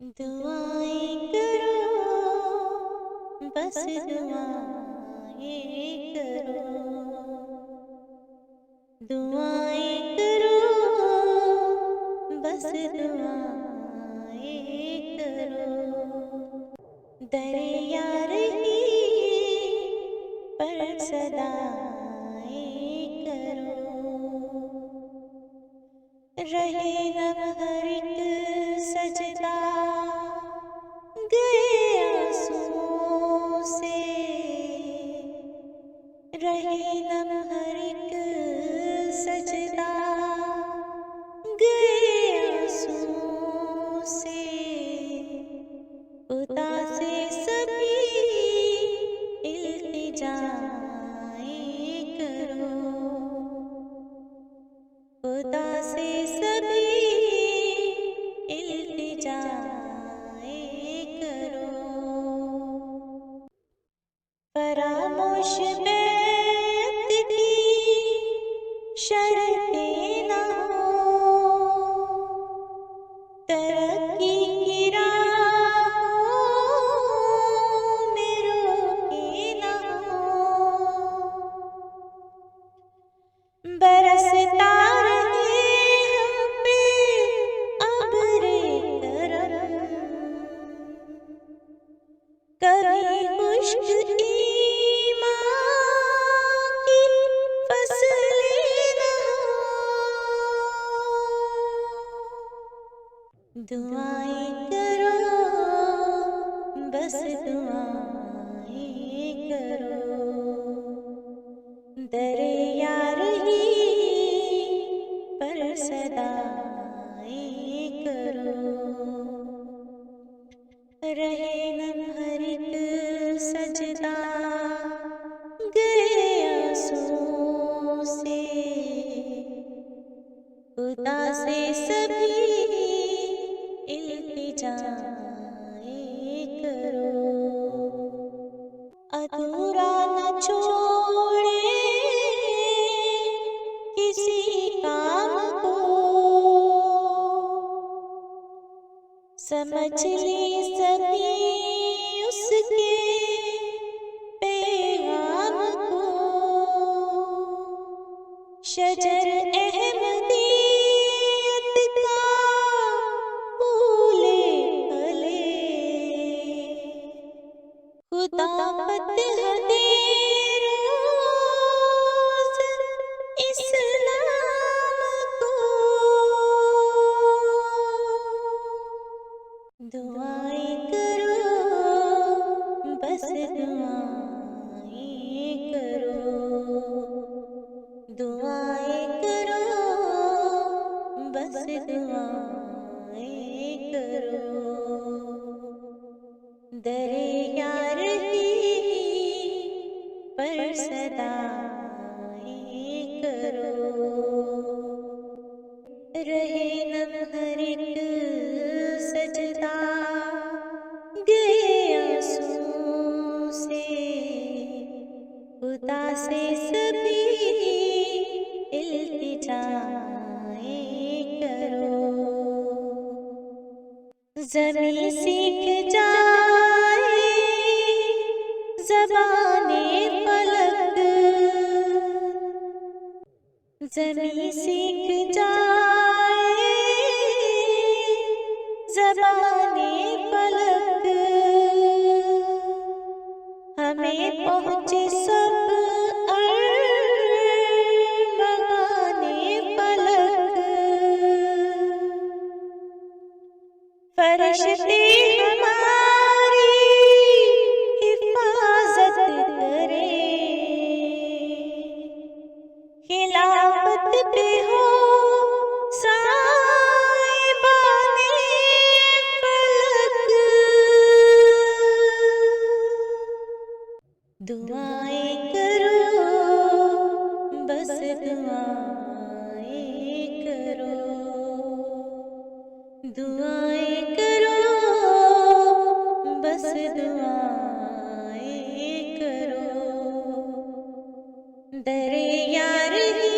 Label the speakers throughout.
Speaker 1: दुआएं करो बस दुआएं करो। दुआएं करो बस दुआएं करो। दरे यार ही पर सदाएं करो। रहे नम हर एक सजदा गए आंसुओं से। रहे नम हर एक सजदा गए आंसुओं से। खुदा से सभी इल्तिजाएं करो। खुदा से सभी इल्तिजाएं करो। फरामोश बैत की शर्तें न हो। तरक्की की राहों में रोके न हो। बरसता रहे हम पे अब्रे करम। कभी खुश्क ईमान की फसलें न हो। दुआएं करो बस दुआएं करो। दरे यार ही पर सदाएं करो। रहे नम हर एक सजदा गए आंसुओं से। खुदा से सभी इल्तिजाएं करो। अधूरा न छोड़े किसी काम को। समझ ली सभी उसके पैगाम को। शजर अहमदियत का फूले फले। खुदा फतह दे रोज़ इस्लाम को। दुआएं करो बस दुआएं करो। दुआएं करो बस दुआएं करो। दरे यार ही पर सदाएं करो। रहे नम हर एक सजदा गए आंसुओं से। खुदा से सभी इल्तिजाएं करो। ज़मीं सीख जाए ज़बाने फलक। ज़मीं सीख जाए ज़बाने फलक। हमें पहुँचे सब अरमाने फलक। फरिश्ते हमारी हिफाजत करें। खिलाफत पे हो साहिबाने फलक। दुआएं करो बस दुआएं करो। दुआएं करो बस दुआएं करो। दरे यार ही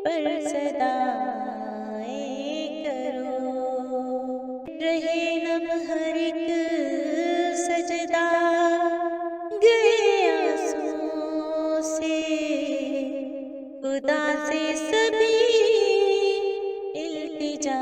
Speaker 1: पर सदाएं करो। रहे नम हर एक सजदा, गए आंसुओं से खुदा से सभी इल्तिजा।